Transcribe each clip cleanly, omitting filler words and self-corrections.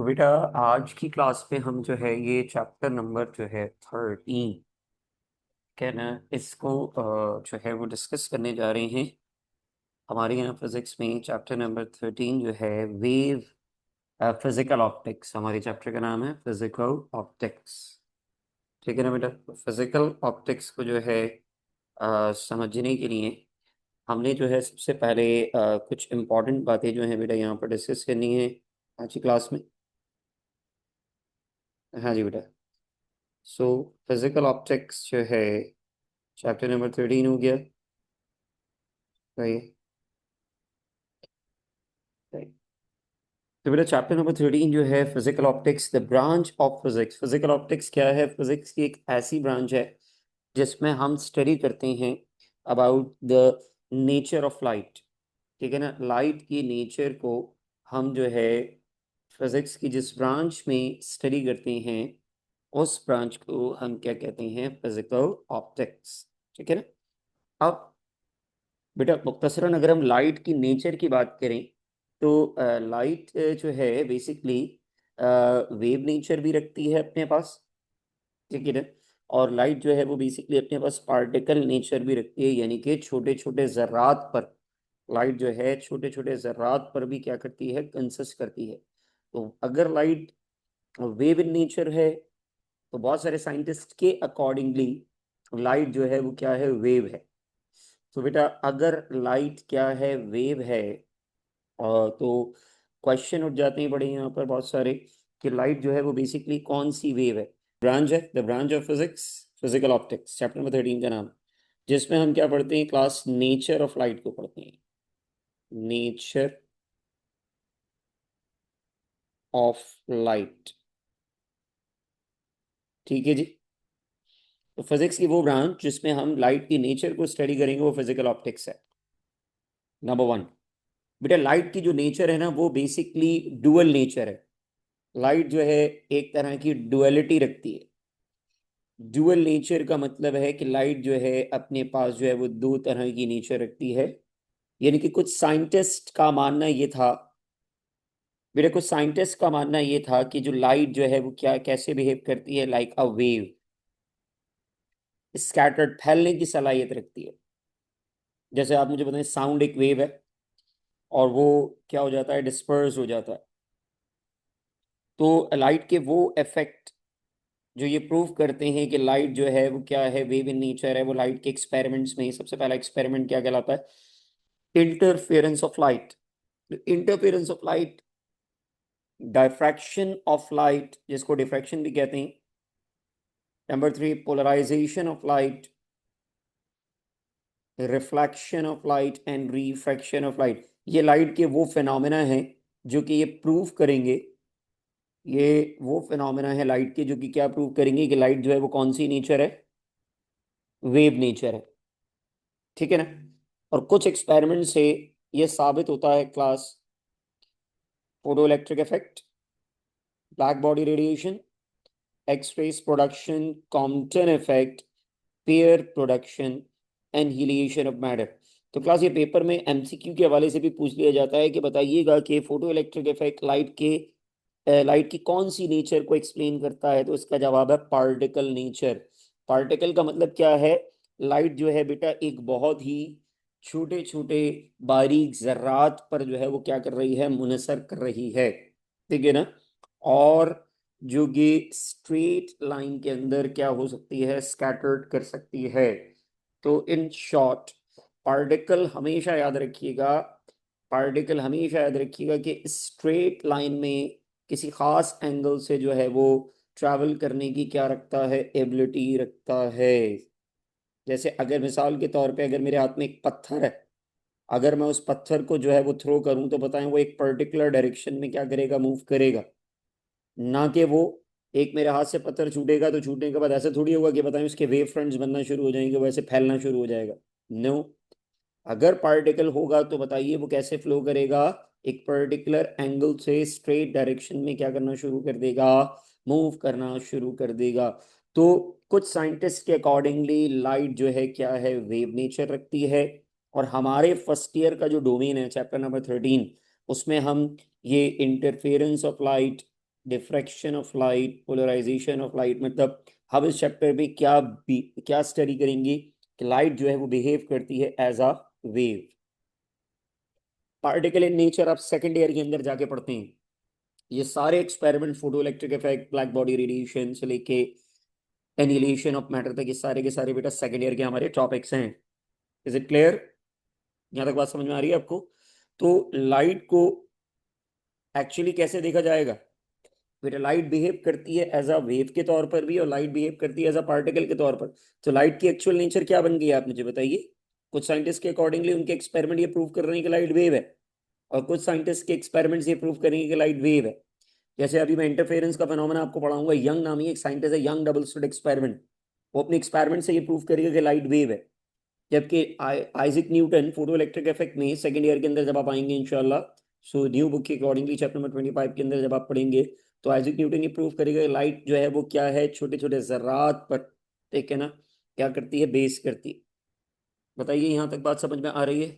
तो बेटा, आज की क्लास में हम जो है ये चैप्टर नंबर जो है 13, क्या ना, इसको जो है वो डिस्कस करने जा रहे हैं। हमारे यहाँ फिजिक्स में चैप्टर नंबर 13 जो है वेव फिजिकल ऑप्टिक्स, हमारे चैप्टर का नाम है फिजिकल ऑप्टिक्स। ठीक है ना बेटा? फिजिकल ऑप्टिक्स को जो है समझने के लिए हमने जो है सबसे पहले कुछ इम्पोर्टेंट बातें जो है बेटा यहाँ पर डिस्कस करनी है आज की क्लास में। हाँ जी बेटा। सो फिजिकल ऑप्टिक्स जो है चैप्टर नंबर 13 हो गया। राइट। राइट। तो बेटा चैप्टर नंबर 13 जो है physical optics, the branch of physics. Physical optics क्या है? फिजिक्स की एक ऐसी ब्रांच है जिसमें हम स्टडी करते हैं about the nature of light. ठीक है ना? लाइट की नेचर को हम जो है फिजिक्स की जिस ब्रांच में स्टडी करते हैं उस ब्रांच को हम क्या कहते हैं? Physical optics. ठीक है ना? अब बेटा मुख्तसरन अगर हम लाइट की नेचर की बात करें तो लाइट जो है बेसिकली वेव नेचर भी रखती है अपने पास। ठीक है ना? और लाइट जो है वो बेसिकली अपने पास पार्टिकल नेचर भी रखती है, यानी कि छोटे छोटे ज़र्रात पर लाइट जो है छोटे छोटे ज़र्रात पर भी क्या करती है? कंसिस्ट करती है। तो अगर लाइट वेव इन नेचर है तो बहुत सारे साइंटिस्ट के अकॉर्डिंगली लाइट जो है वो क्या है? वेव है। तो बेटा अगर लाइट क्या है? वेव है। तो क्वेश्चन उठ जाते हैं बड़े यहाँ पर बहुत सारे कि लाइट जो है वो बेसिकली कौन सी वेव है? ब्रांच है the branch of physics, physical optics, chapter number 13 का नाम, जिसमें हम क्या पढ़ते हैं? क्लास नेचर ऑफ लाइट को पढ़ते हैं। Nature of light. ठीक है जी। तो फिजिक्स की वो ब्रांच जिसमें हम लाइट की नेचर को स्टडी करेंगे वो फिजिकल ऑप्टिक्स है। नंबर वन, बेटा लाइट की जो नेचर है ना वो बेसिकली डुअल नेचर है। लाइट जो है एक तरह की डुअलिटी रखती है। डुअल नेचर का मतलब है कि लाइट जो है अपने पास जो है वो दो तरह की नेचर रखती है। यानी कि कुछ साइंटिस्ट का मानना ये था, मेरे कुछ साइंटिस्ट का मानना ये था कि जो लाइट जो है वो क्या कैसे बिहेव करती है? लाइक अ वेव, स्कैटर्ड, फैलने की सलाहियत रखती है। जैसे आप मुझे बताएं, साउंड एक वेव है और वो क्या हो जाता है? डिस्पर्स हो जाता है। तो लाइट के वो इफेक्ट जो ये प्रूव करते हैं कि लाइट जो है वो क्या है? वेव इन नेचर है। वो लाइट के एक्सपेरिमेंट्स में सबसे पहला एक्सपेरिमेंट क्या कहलाता है? Interference of light. Interference of light, diffraction of light जिसको डिफ्रैक्शन भी कहते हैं। Number three, polarisation of light, reflection of light and refraction of light. ये लाइट के वो फिनोमेना हैं जो कि ये प्रूव करेंगे, ये वो फिनोमेना है लाइट के जो कि क्या प्रूव करेंगे कि लाइट जो है वो कौन सी नेचर है? वेव नेचर है। ठीक है ना? और कुछ एक्सपेरिमेंट से ये साबित होता है class, photo electric effect, black body radiation, X rays production, Compton effect, pair production, annihilation of matter. तो क्लास ये पेपर में एमसीक्यू के हवाले से भी पूछ लिया जाता है कि बताइएगा कि फोटो इलेक्ट्रिक इफेक्ट लाइट की कौन सी नेचर को एक्सप्लेन करता है? तो इसका जवाब है पार्टिकल नेचर। पार्टिकल का मतलब क्या है? लाइट जो है बेटा एक बहुत ही छोटे छोटे बारीक जर्रात पर जो है वो क्या कर रही है? मुनसर कर रही है। ठीक है ना? और जो ये स्ट्रेट लाइन के अंदर क्या हो सकती है? स्कैटर्ड कर सकती है। तो इन शॉर्ट, पार्टिकल हमेशा याद रखिएगा, पार्टिकल हमेशा याद रखिएगा कि स्ट्रेट लाइन में किसी खास एंगल से जो है वो ट्रैवल करने की क्या रखता है? एबिलिटी रखता है। जैसे अगर मिसाल के तौर पे अगर मेरे हाथ में एक पत्थर है, अगर मैं उस पत्थर को जो है वो थ्रो करूं तो बताएं वो एक पर्टिकुलर डायरेक्शन में क्या करेगा? मूव करेगा। ना कि वो एक मेरे हाथ से पत्थर छूटेगा तो छूटने के बाद ऐसा थोड़ी होगा कि बताएं उसके वेव फ्रंट्स बनना शुरू हो जाएंगे, वैसे फैलना शुरू हो जाएगा। नो। अगर पार्टिकल होगा तो बताइए वो कैसे फ्लो करेगा? एक पर्टिकुलर एंगल से स्ट्रेट डायरेक्शन में क्या करना शुरू कर देगा? मूव करना शुरू कर देगा। तो कुछ साइंटिस्ट के अकॉर्डिंगली लाइट जो है क्या है? वेव नेचर रखती है। और हमारे फर्स्ट ईयर का जो डोमेन है चैप्टर नंबर 13, उसमें हम ये interference of light, diffraction of light, polarisation of light, मतलब हम इस चैप्टर में क्या स्टडी करेंगे कि लाइट जो है वो बिहेव करती है as a wave. Particle in nature आप सेकेंड ईयर के अंदर जाके पढ़ते हैं। ये सारे experiment, photo electric effect, black body radiation से लेके एनिहिलेशन ऑफ मैटर तक, ये सारे के सारे बेटा सेकेंड ईयर के हमारे टॉपिक्स हैं। Is it clear? यहाँ तक बात समझ में आ रही है आपको? तो लाइट को एक्चुअली कैसे देखा जाएगा बेटा? लाइट बिहेव करती है एज अ वेव के तौर पर भी, और लाइट बिहेव करती है एज अ पार्टिकल के तौर पर। तो लाइट की एक्चुअल नेचर क्या बन गई है आप मुझे बताइए। कुछ साइंटिस्ट के अकॉर्डिंगली उनके एक्सपेरिमेंट ये प्रूव कर रहे हैं कि लाइट वेव है, और कुछ साइंटिस्ट के एक्सपेरिमेंट्स ये प्रूव करेंगे कि लाइट वेव है। जैसे अभी मैं इंटरफेरेंस का फेनोमेना आपको पढ़ाऊंगा, यंग नामी एक साइंटिस्ट है, यंग डबल स्लिट एक्सपेरिमेंट, वो अपने एक्सपेरिमेंट से ये प्रूव करेगा कि लाइट वेव है। जबकि Isaac Newton photo electric effect में सेकंड ईयर के अंदर जब आप आएंगे इंशाल्लाह, सो न्यू बुक के अकॉर्डिंगली चैप्टर नंबर 25 के अंदर जब आप पढ़ेंगे, तो आइजैक न्यूटन ये प्रूव करेगा कि लाइट जो है वो क्या है, छोटे छोटे जर्रात पर, ठीक है ना, क्या करती है, बेस करती है। बताइए यहाँ तक बात समझ में आ रही है?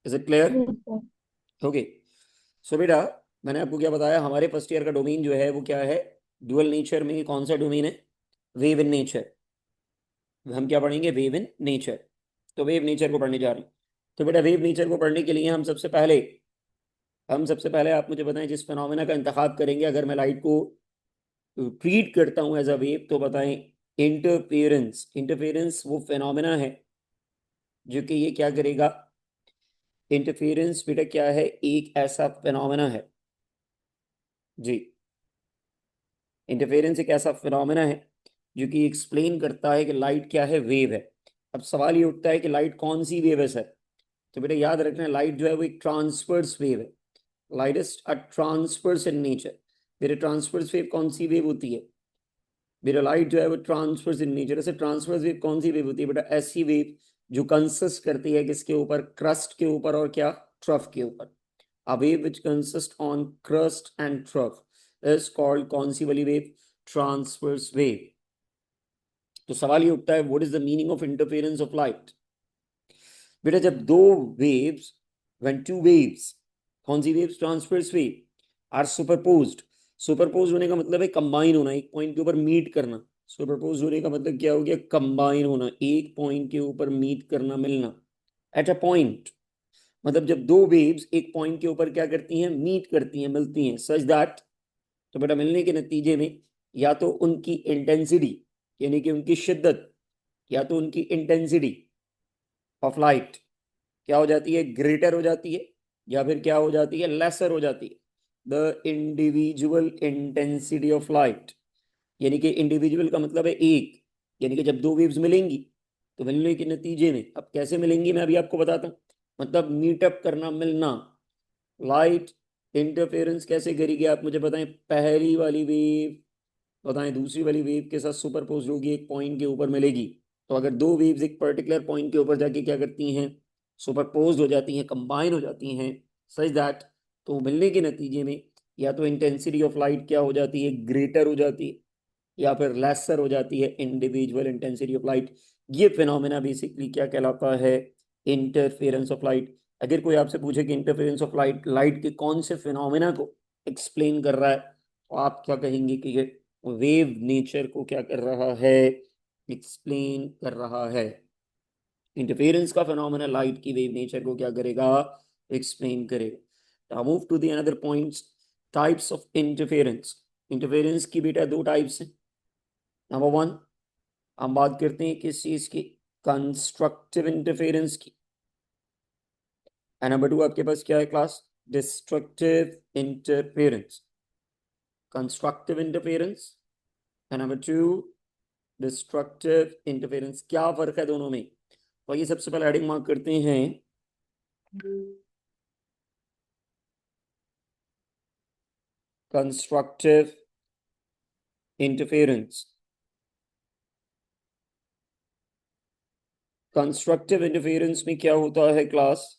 Is it clear? Yes sir. Okay. So बेटा, मैंने आपको क्या बताया, हमारे फर्स्ट ईयर का डोमेन जो है वो क्या है, डुअल नेचर में कौन सा डोमेन है? Wave in nature. हम क्या पढ़ेंगे? Wave in nature. तो वेव नेचर को पढ़ने जा रहे हैं। तो बेटा वेव नेचर को पढ़ने के लिए हम सबसे पहले आप मुझे बताएं जिस फिनोमेना का इंतखाब करेंगे, अगर मैं लाइट को ट्रीट करता हूं एज अ वेव, तो बताएं। इंटरफेरेंस। इंटरफेरेंस वो फिनोमेना है जो कि ये क्या करेगा। इंटरफेरेंस बेटा क्या है? एक ऐसा फिनोमेना है जी। इंटरफेरेंस एक ऐसा फिनोमेना है जो कि एक्सप्लेन करता है कि लाइट क्या है, वेव है। अब सवाल ये उठता है कि लाइट कौन सी वेव है सर? तो बेटा याद रखना, लाइट जो है वो एक ट्रांसवर्स वेव है। Light is a transverse in nature. बेटा ट्रांसवर्स वेव कौन सी वेव होती है? मेरा लाइट जो है वो ट्रांसवर्स इन नेचर। ऐसे ट्रांसवर्स वेव कौन सी वेव होती है बेटा? ऐसी वेव जो कंसिस्ट करती है किसके ऊपर? क्रस्ट के ऊपर और क्या? ट्रफ के ऊपर। A wave which consist on crust and trough is called कौन सी वाली वेव? Transverse wave. तो सवाल ये उठता है, what is the meaning of interference of light? बेटा जब दो वेव्स, व्हेन टू वेव्स, कौन सी waves? Transverse wave are superposed. Superpose होने का मतलब है कंबाइन होना, एक पॉइंट के ऊपर मीट करना। सुपरपोज होने का मतलब क्या हो गया? कंबाइन होना, एक पॉइंट के ऊपर मीट करना, मिलना एट अ पॉइंट। मतलब जब दो वेव्स एक पॉइंट के ऊपर क्या करती हैं? मीट करती हैं, मिलती हैं, सच दैट। तो बेटा मिलने के नतीजे में या तो उनकी इंटेंसिटी, यानी कि उनकी शिद्दत, या तो उनकी इंटेंसिटी ऑफ लाइट क्या हो जाती है? ग्रेटर हो जाती है, या फिर क्या हो जाती है? लेसर हो जाती है। The individual intensity of light, यानी कि इंडिविजुअल का मतलब है एक, यानी कि जब दो वेव्स मिलेंगी तो मिलने के नतीजे में, अब कैसे मिलेंगी मैं अभी आपको बताता हूँ। मतलब मीटअप करना, मिलना। लाइट इंटरफेरेंस कैसे करेगी आप मुझे बताएं। पहली वाली वेव बताएं दूसरी वाली वेव के साथ सुपरपोज होगी, एक पॉइंट के ऊपर मिलेगी। तो अगर दो वेव्स एक पर्टिकुलर पॉइंट के ऊपर जाके क्या करती हैं? सुपरपोज हो जाती हैं, कंबाइन हो जाती हैं, सच दैट, तो मिलने के नतीजे में या तो इंटेंसिटी ऑफ लाइट क्या हो जाती है? ग्रेटर हो जाती है, या फिर लेसर हो जाती है इंडिविजुअल इंटेंसिटी ऑफ लाइट। ये फिनोमेना बेसिकली क्या कहलाता है? Interference of light. अगर कोई आपसे पूछे कि इंटरफेरेंस ऑफ लाइट लाइट के कौन से फिनोमेना को एक्सप्लेन कर रहा है, तो आप क्या कहेंगे कि ये वेव नेचर को क्या कर रहा है? एक्सप्लेन कर रहा है। इंटरफेरेंस का फिनोमेना लाइट की वेव नेचर को क्या करेगा? एक्सप्लेन करेगा। Now move to the another points. Types of interference. Interference की बेटा दो टाइप्स हैं। नंबर वन, हम बात करते हैं किस चीज की? कंस्ट्रक्टिव इंटरफेरेंस की। एंड नंबर टू आपके पास क्या है class? Destructive interference. Constructive interference and number two destructive interference. क्या फर्क है दोनों में? तो ये सबसे पहले हेडिंग मार्क करते हैं, कंस्ट्रक्टिव इंटरफेरेंस। कंस्ट्रक्टिव इंटरफेरेंस में क्या होता है क्लास?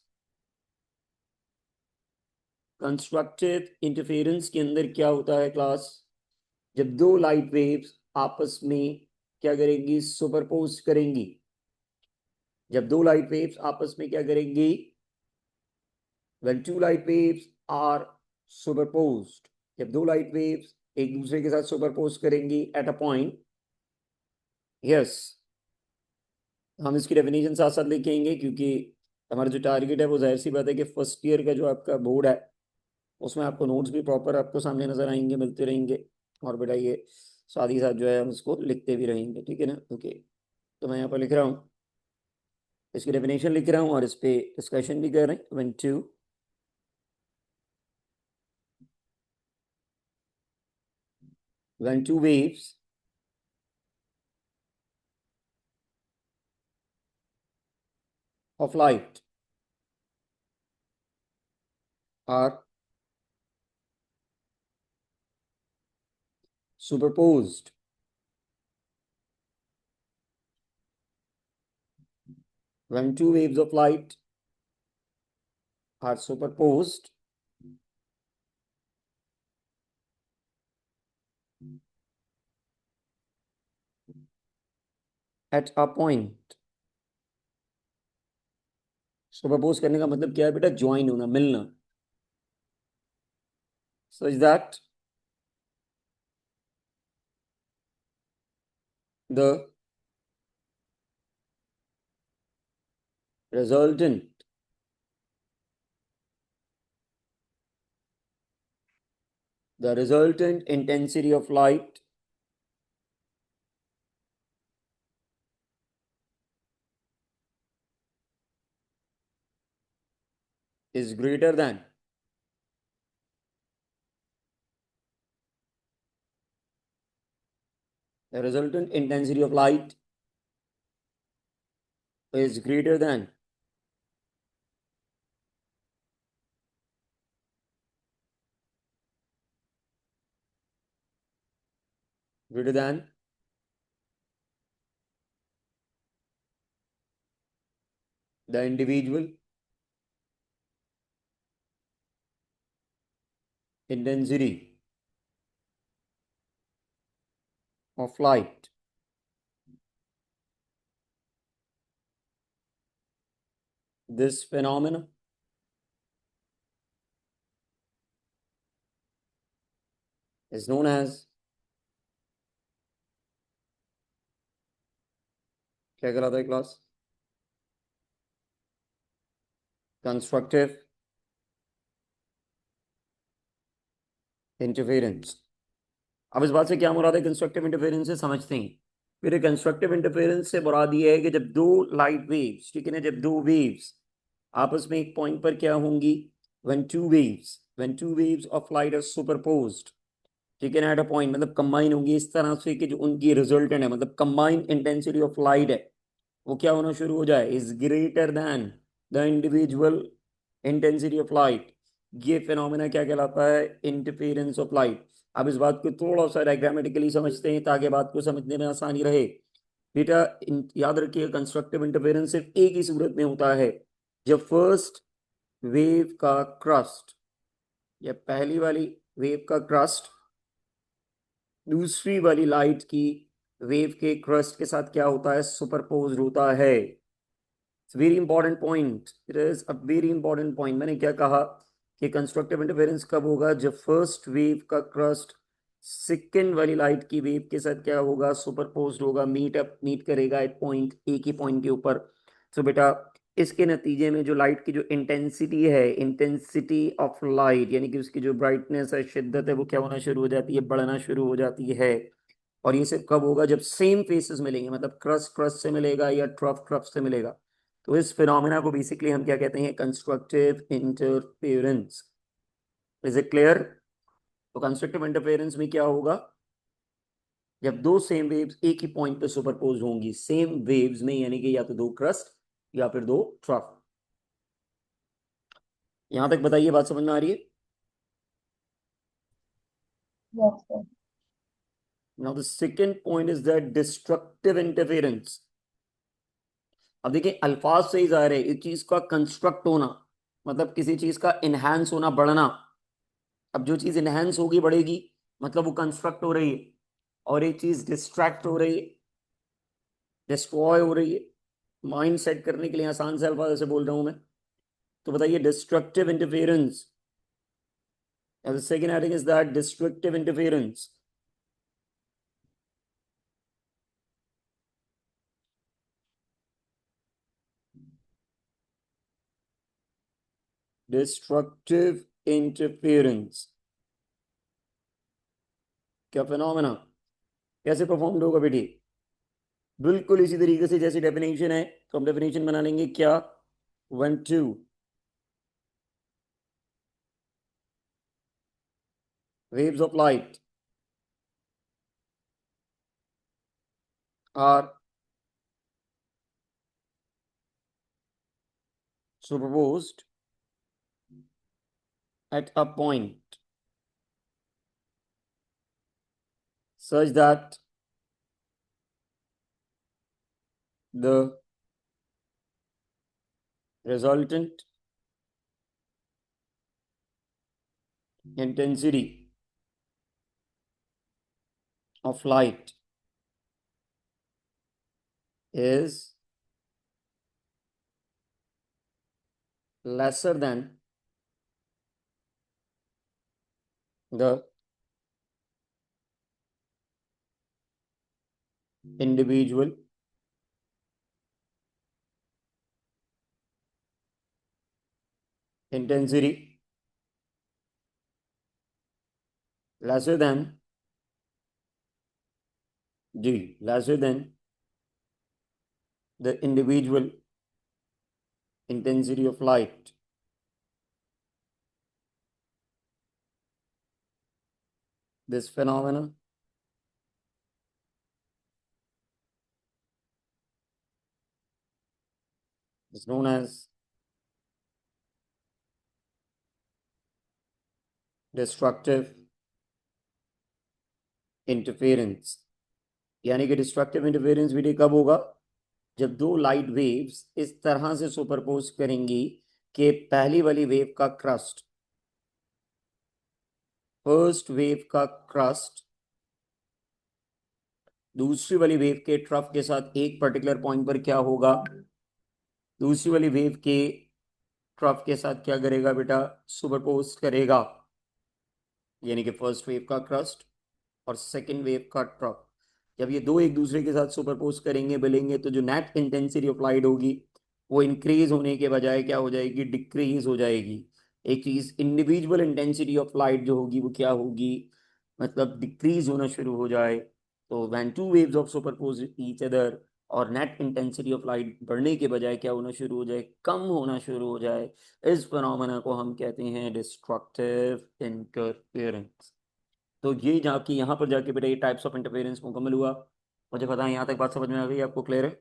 कंस्ट्रक्टिव इंटरफेरेंस के अंदर क्या होता है क्लास? जब दो लाइट वेव्स आपस में क्या करेंगी? सुपरपोज करेंगी। जब दो लाइट वेव्स आपस में क्या करेंगी? when two light waves are superposed, जब दो लाइट वेव्स एक दूसरे के साथ सुपरपोज करेंगी एट अ पॉइंट, यस, हम इसकी डेफिनेशन साथ साथ लिखेंगे क्योंकि हमारा जो टारगेट है वो जाहिर सी बात है कि फर्स्ट ईयर का जो आपका बोर्ड है उसमें आपको नोट्स भी प्रॉपर आपको सामने नजर आएंगे, मिलते रहेंगे, और बेटा ये साथ ही साथ जो है हम इसको लिखते भी रहेंगे, ठीक है ना। ओके, तो मैं यहाँ पर लिख रहा हूँ, इसकी डेफिनेशन लिख रहा हूँ और इस पे डिस्कशन भी कर रहे हैं। when two waves of light are superposed, when two waves of light are superposed, at a point, superpose करने का मतलब क्या है बेटा? ज्वाइन होना, मिलना। Such that the resultant the resultant intensity of light is greater than the resultant intensity of light is greater than greater than the individual intensity of light. This phenomenon is known as, क्या कहलाता है class? Constructive interference. अब इस बात से क्या मुराद है constructive interference से, समझते हैं। फिर कंस्ट्रक्टिव इंटरफेरेंस से मुराद ये है कि जब दो लाइट वेव्स, ठीक है ना, जब दो वेव्स आपस में एक पॉइंट पर क्या होंगी, when two waves of light are superposed, ठीक है ना, एट अ पॉइंट, मतलब कंबाइन होंगी इस तरह से कि जो उनकी रिजल्टेंट है, मतलब कंबाइंड इंटेंसिटी ऑफ लाइट है, वो क्या होना शुरू हो जाए, is greater than the individual intensity of light. ये फिनोमेना क्या कहलाता है? Interference of light. अब इस बात को थोड़ा सा डायग्रामेटिकली समझते हैं ताकि बात को समझने में आसानी रहे। बेटा याद रखिए, कंस्ट्रक्टिव इंटरफेरेंस सिर्फ एक ही सूरत में होता है, जब फर्स्ट वेव का क्रस्ट, या पहली वाली वेव का क्रस्ट दूसरी वाली लाइट की वेव के क्रस्ट के साथ क्या होता है, सुपरपोज होता है। Very important point, it is a very important point. मैंने क्या कहा कि कंस्ट्रक्टिव इंटरफेरेंस कब होगा? जब फर्स्ट वेव का क्रस्ट सेकेंड वाली लाइट की वेव के साथ क्या होगा, सुपरपोज होगा, मीट करेगा एक पॉइंट, एक ही पॉइंट के ऊपर। तो बेटा इसके नतीजे में जो लाइट की जो इंटेंसिटी है, इंटेंसिटी ऑफ लाइट यानी कि उसकी जो ब्राइटनेस है, शिद्दत है, वो क्या होना शुरू हो जाती है, बढ़ना शुरू हो जाती है। और ये सिर्फ कब होगा? जब सेम फेसेस मिलेंगे, मतलब क्रस्ट क्रस्ट से मिलेगा या ट्रफ ट्रफ से मिलेगा। तो इस फिनोमेना को बेसिकली हम क्या कहते हैं? Constructive interference. Is it clear? तो कंस्ट्रक्टिव इंटरफेरेंस में क्या होगा? जब दो सेम वेव्स एक ही पॉइंट पे सुपरपोज होंगी, सेम वेव्स में, यानी कि या तो दो क्रस्ट या फिर दो ट्रफ। यहां तक बताइए, बात समझ में आ रही है? Yes, sir. Now the second point is that destructive interference. अब देखिए अल्फाज से ही जाहिर है इस चीज का कंस्ट्रक्ट होना, मतलब किसी चीज का इनहेंस होना, बढ़ना। अब जो चीज इनहेंस होगी, बढ़ेगी, मतलब वो कंस्ट्रक्ट हो रही है। और एक चीज डिस्ट्रैक्ट हो रही है, डिस्ट्रॉय हो रही है। माइंड सेट करने के लिए आसान से अल्फाज ऐसे बोल रहा हूं मैं। तो बताइए destructive interference And the second heading is that destructive interference. Destructive interference क्या फिनोमेना कैसे परफॉर्म होगा बेटी? बिल्कुल इसी तरीके से जैसी डेफिनेशन है तो हम डेफिनेशन बना लेंगे क्या, 1 2 waves of light are superposed at a point such that the resultant intensity of light is lesser than the individual intensity, lesser than lesser than the individual intensity of light. This phenomenon is known as destructive interference. यानी कि destructive interference भी कब होगा? जब दो light waves इस तरह से सुपरपोज करेंगी कि पहली वाली वेव का क्रस्ट, फर्स्ट वेव का क्रस्ट दूसरी वाली वेव के ट्रफ के साथ एक पर्टिकुलर पॉइंट पर क्या होगा, दूसरी वाली वेव के ट्रफ के साथ क्या करेगा बेटा, सुपरपोज करेगा। यानी कि फर्स्ट वेव का क्रस्ट और सेकेंड वेव का ट्रफ जब ये दो एक दूसरे के साथ सुपरपोज करेंगे मिलेंगे तो जो नेट इंटेंसिटी ऑफ लाइट होगी वो इंक्रीज होने के बजाय क्या हो जाएगी, डिक्रीज हो जाएगी। एक चीज इंडिविजुअल इंटेंसिटी ऑफ लाइट जो होगी वो क्या होगी, मतलब डिक्रीज होना शुरू हो जाए। तो when two waves of superpose each other और नेट इंटेंसिटी ऑफ लाइट बढ़ने के बजाय क्या होना शुरू हो जाए, कम होना शुरू हो जाए, इस फिनोमेना को हम कहते हैं डिस्ट्रक्टिव इंटरफेरेंस। तो ये जाके यहाँ पर जाके बेटा ये टाइप्स ऑफ इंटरफेरेंस मुकम्मल हुआ। मुझे पता है यहाँ तक बात समझ में आ गई, आपको क्लियर है?